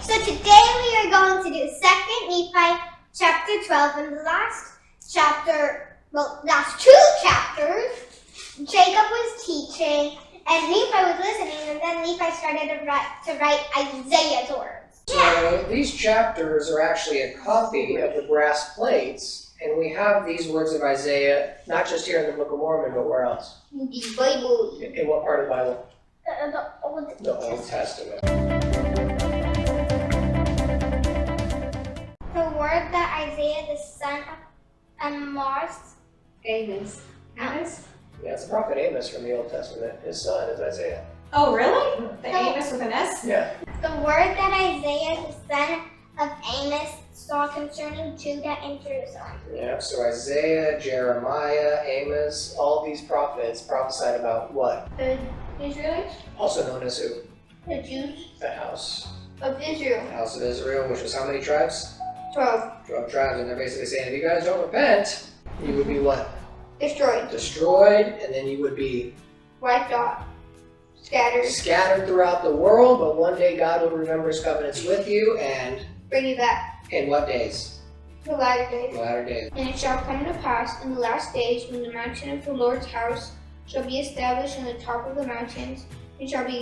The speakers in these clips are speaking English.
So today we are going to do 2nd Nephi chapter 12, and the last chapter, well, last 2 chapters, Jacob was teaching and Nephi was listening, and then Nephi started to write Isaiah's words. So these chapters are actually a copy of the brass plates, and we have these words of Isaiah, not just here in the Book of Mormon, but where else? In the Bible. In what part of the Bible? The Old Testament. The word that Isaiah the son of Amos. Yeah, it's the prophet Amos from the Old Testament. His son is Isaiah. Oh, really? The Amos with an S? Yeah. The word that Isaiah the son of Amos saw concerning Judah and Jerusalem. Yeah, so Isaiah, Jeremiah, Amos, all these prophets prophesied about what? The Israelites, Also known as who? the Jews The house. of Israel. The house of Israel, which was how many tribes? 12. 12 tribes, and they're basically saying, if you guys don't repent, you would be what? Destroyed. Destroyed, and then you would be Wiped off. Scattered. scattered throughout the world, but one day God will remember his covenants with you, and Bring you back. in what days? The latter days. The latter days. And it shall come to pass in the last days, when the mountain of the Lord's house shall be established on the top of the mountains, and shall be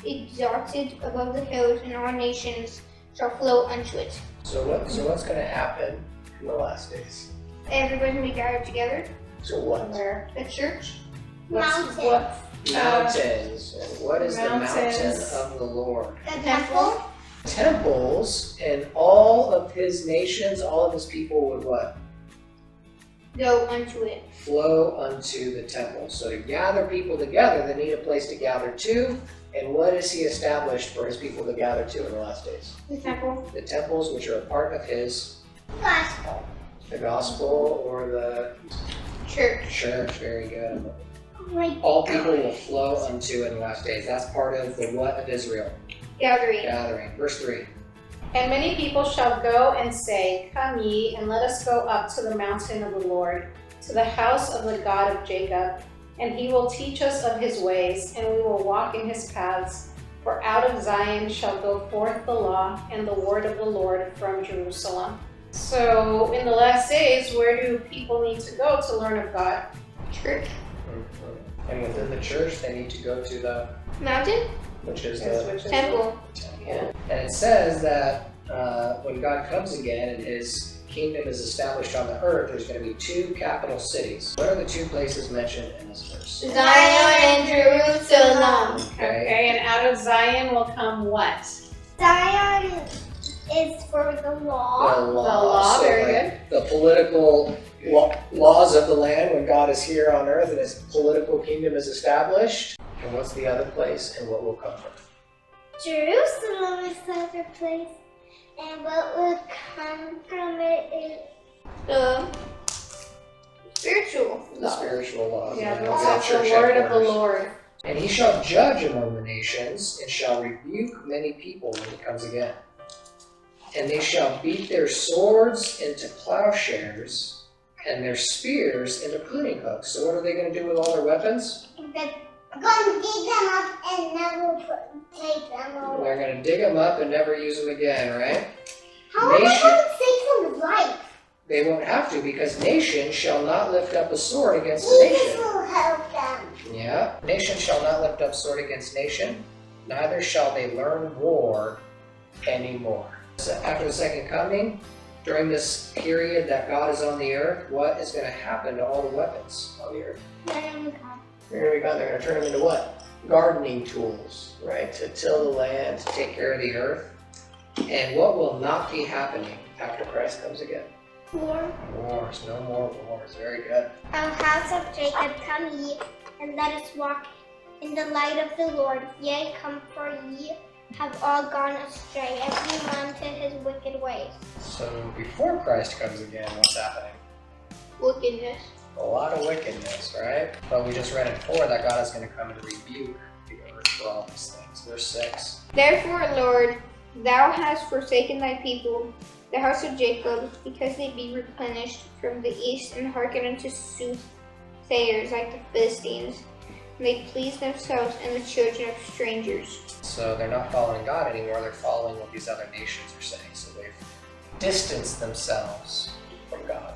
exalted above the hills, and all nations shall flow unto it. So what's going to happen in the last days? Everybody's going to be gathered together. So what? Where? The church. Mountains. Mountains. And what is the mountain Mountains. of the Lord? The temple. Temples, and all of his nations, all of his people would what? Go unto it. Flow unto the temple. So to gather people together, they need a place to gather to. And what has he established for his people to gather to in the last days? The temple. The temples, which are a part of his, Gospel. the gospel or the Church. church. Very good. Oh my All people will flow unto in the last days. That's part of the what of Israel? Gathering. Gathering. Verse 3. And many people shall go and say, Come ye, and let us go up to the mountain of the Lord, to the house of the God of Jacob, and he will teach us of his ways, and we will walk in his paths. For out of Zion shall go forth the law and the word of the Lord from Jerusalem. So in the last days, where do people need to go to learn of God? Church. And within the church, they need to go to the, Mountain. which is Yes, the which is- Temple. Yeah. And it says that when God comes again and his kingdom is established on the earth, there's going to be 2 capital cities. What are the 2 places mentioned in this verse? Zion and Jerusalem. Okay, and out of Zion will come what? Zion is for the law. The The law, So, very like, the political laws of the land when God is here on earth and his political kingdom is established. And what's the other place and what will come from it? Jerusalem is the other place, and what will come from it is the spiritual The law. spiritual laws. Yeah, and the the church word of the headquarters. Lord. And he shall judge among the nations, and shall rebuke many people when he comes again. And they shall beat their swords into plowshares, and their spears into pruning hooks. So what are they going to do with all their weapons? They're going to dig them up and never take them away. They're going to dig them up and never use them again, right? How are they Nation- going to save some life? They won't have to, because nation shall not lift up a sword against a Jesus nation. will help them. Yeah. Nation shall not lift up sword against nation, neither shall they learn war anymore. So after the second coming, during this period that God is on the earth, what is going to happen to all the weapons on the earth? They're going to be gone. They're going to turn them into what? Gardening tools, right? To till the land, to take care of the earth. And what will not be happening after Christ comes again? War. Wars. No more wars. Very good. O house of Jacob, come ye, and let us walk in the light of the Lord. Yea, come, for ye have all gone astray, every one to his wicked ways. So before Christ comes again, what's happening? Wickedness. A lot of wickedness, right? But we just read in 4 that God is going to come to rebuke the earth for all these things. Verse 6. Therefore, Lord, thou hast forsaken thy people, the house of Jacob, because they be replenished from the east, and hearken unto soothsayers like the Philistines. and they please themselves and the children of strangers. So they're not following God anymore, they're following what these other nations are saying. So they've distanced themselves from God.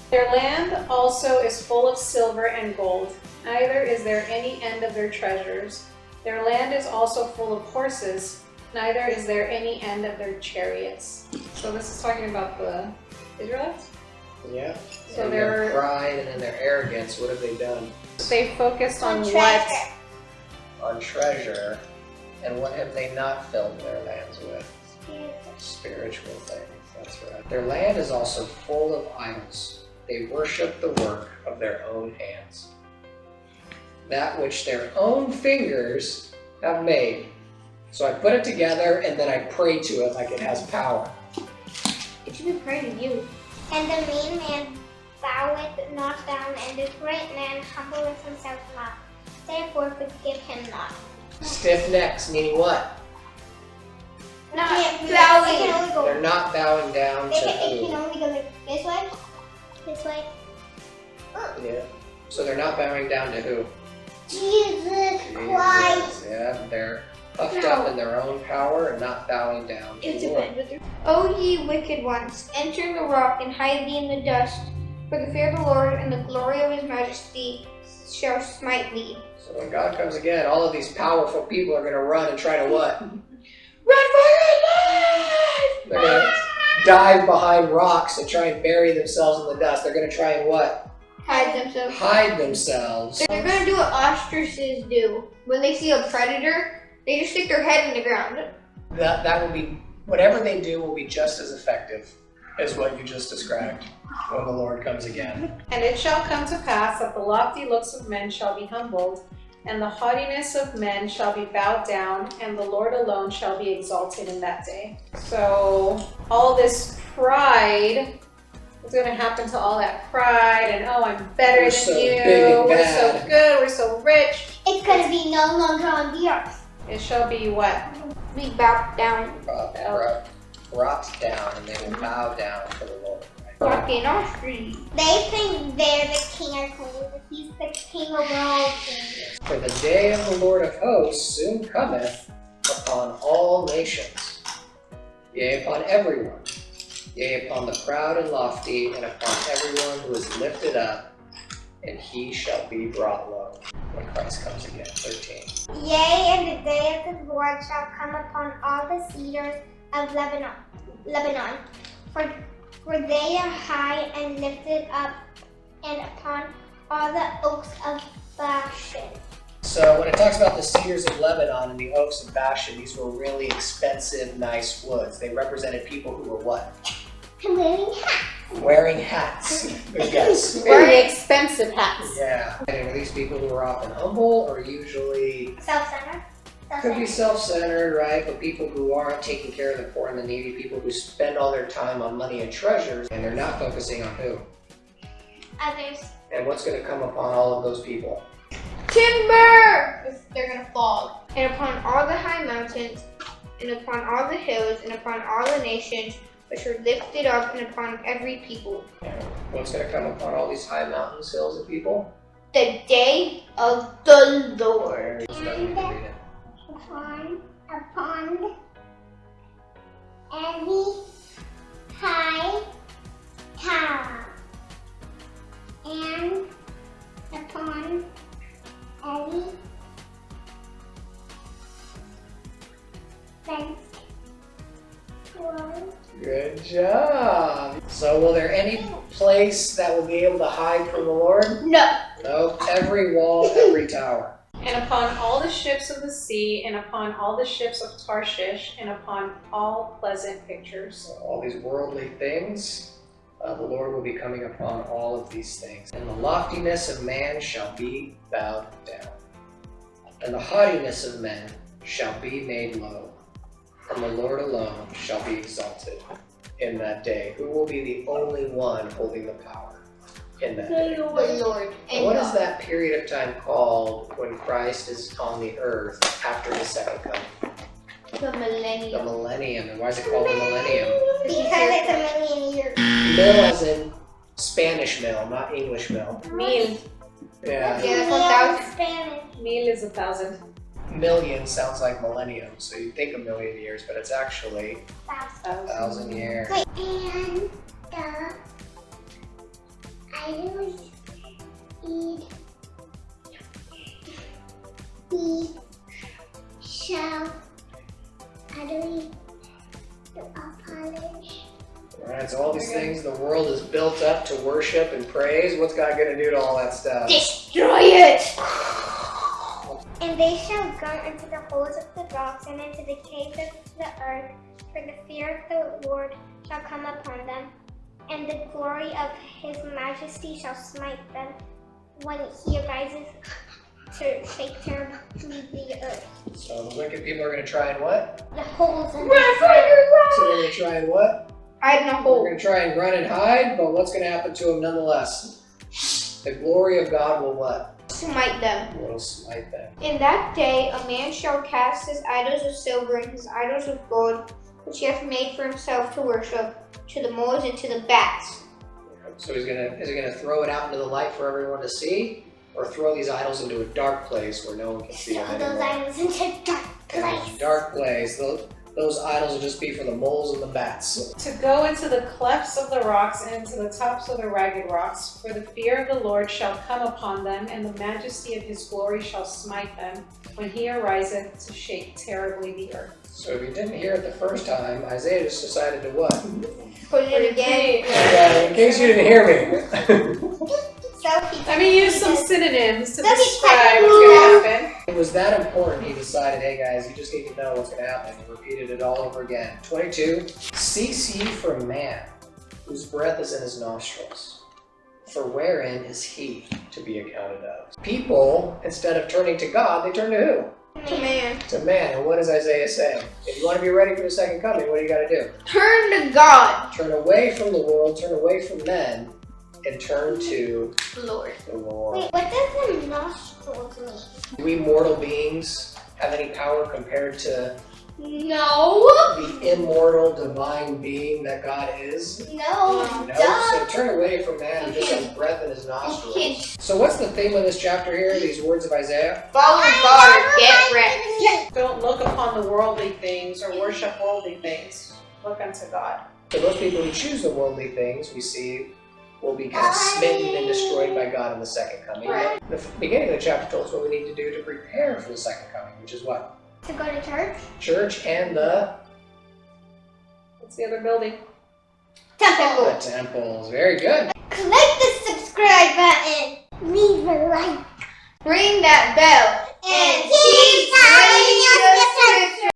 Their land also is full of silver and gold, neither is there any end of their treasures. Their land is also full of horses, neither is there any end of their chariots. So this is talking about the Israelites? Yeah. So and their pride and then their arrogance, what have they done? They focused on treasure. what? On treasure. And what have they not filled their lands with? Spiritual things, that's right. Their land is also full of idols. They worship the work of their own hands. That which their own fingers have made. So I put it together and then I pray to it like it has power. It should be praying to you. And the mean man boweth not down, and the great man humbleth himself not. Therefore forgive him not. Stiff necks, meaning what? Not bowing. They can only go. They're not bowing down to It who? can only go like this way, this way. Yeah. So they're not bowing down to who? Jesus Christ. Jesus. Yeah, they're puffed up in their own power and not bowing down to It the Lord. depends. O ye wicked ones, enter in the rock and hide thee in the dust, for the fear of the Lord and the glory of his majesty shall smite thee. So when God comes again, all of these powerful people are going to run and try to what? Run for your life! They're going to dive behind rocks and try and bury themselves in the dust. They're going to try and what? Hide themselves. Hide themselves. They're gonna do what ostriches do. When they see a predator, they just stick their head in the ground. That will be, whatever they do will be just as effective as what you just described when the Lord comes again. And it shall come to pass that the lofty looks of men shall be humbled, and the haughtiness of men shall be bowed down, and the Lord alone shall be exalted in that day. So all this pride, what's going to happen to all that pride and, oh, I'm better We're than so you, big and we're bad. so good, we're so rich. It's going to be no longer on the earth. It shall be what? We bow down. Brought down, and they will bow down to the Lord. Like an ostrich. They think they're the king or queen, but he's the king of all kings. For the day of the Lord of hosts soon cometh upon all nations, yea, upon everyone, yea, upon the proud and lofty, and upon everyone who is lifted up, and he shall be brought low when Christ comes again. 13. Yea, and the day of the Lord shall come upon all the cedars of Lebanon. For they are high and lifted up, and upon all the oaks of Bashan. So when it talks about the cedars of Lebanon and the oaks of Bashan, these were really expensive, nice woods. They represented people who were what? Wearing hats. Wearing hats. Good guess. Very expensive hats. Yeah. And are these people who are often humble or usually Self-centered. could be self-centered, right? But people who aren't taking care of the poor and the needy, people who spend all their time on money and treasures, and they're not focusing on who? Others. And what's going to come upon all of those people? Timber! They're gonna fall. And upon all the high mountains, and upon all the hills, and upon all the nations, which are lifted up, and upon every people. And what's going to come upon all these high mountains, hills, and people? The day of the Lord. Who's got me to read it? Upon every high tower, and upon every fenced wall. Good job. So will there any place that will be able to hide from the Lord? No. No. Every wall, every tower. And upon all the ships of the sea, and upon all the ships of Tarshish, and upon all pleasant pictures. So all these worldly things, the Lord will be coming upon all of these things. And the loftiness of man shall be bowed down, and the haughtiness of men shall be made low. And the Lord alone shall be exalted in that day. Who will be the only one holding the power in that day? The Lord. And what is that period of time called when Christ is on the earth after his second coming? The millennium. The millennium. And why is it called the millennium? Because it's a million years. Mill as in Spanish mill, not English mill. Mean. Yeah. Yeah, that's 1,000. Spanish. Mil is 1,000. Million sounds like millennium, so you think a million years, but it's actually 1,000 years. Wait, and the idols we shall utterly abolish. Alright, so all these things the world is built up to worship and praise. What's God gonna do to all that stuff? Destroy it! And they shall go into the holes of the rocks and into the caves of the earth, for the fear of the Lord shall come upon them, and the glory of his majesty shall smite them when he arises to shake terribly the earth. So the wicked people are gonna try and what? The holes in So they're gonna try and what? I don't know. They're gonna try and run and hide, but what's gonna happen to them nonetheless? The glory of God will what? Smite them. Will smite them. In that day a man shall cast his idols of silver and his idols of gold, which he hath made for himself to worship, to the moles and to the bats. So is he gonna throw it out into the light for everyone to see? Or throw these idols into a dark place where no one can see them Throw those anymore? items into dark In a place. dark place. Those idols will just be for the moles and the bats. To go into the clefts of the rocks and into the tops of the ragged rocks, for the fear of the Lord shall come upon them, and the majesty of his glory shall smite them, when he ariseth to shake terribly the earth. So if you didn't hear it the first time, Isaiah just decided to what? Put it again. In case you didn't hear me. Let me use some synonyms to Sophie, describe what's going to happen. It was that important, he decided, hey guys, you just need to know what's going to happen. He repeated it all over again. 22, cease ye from man, whose breath is in his nostrils. For wherein is he to be accounted of? People, instead of turning to God, they turn to who? To man. To man. And what does Isaiah say? If you want to be ready for the second coming, what do you got to do? Turn to God. Turn away from the world, turn away from men, and turn to Lord. the Lord. Wait, what does the nostrils mean? Do we mortal beings have any power compared to No. the immortal divine being that God is? No, No. duh. So turn away from man who just has breath in his nostrils. So what's the theme of this chapter here, these words of Isaiah? Follow God or get wrecked. Don't look upon the worldly things or worship worldly things. Look unto God. So those people who choose the worldly things, we see, will be kind of smitten and destroyed by God in the second coming. Right. The beginning of the chapter told us what we need to do to prepare for the second coming, which is what? To go to church? Church and the What's the other building? Temple. temples. Very good. Click the subscribe button. Leave a like. Ring that bell. And keep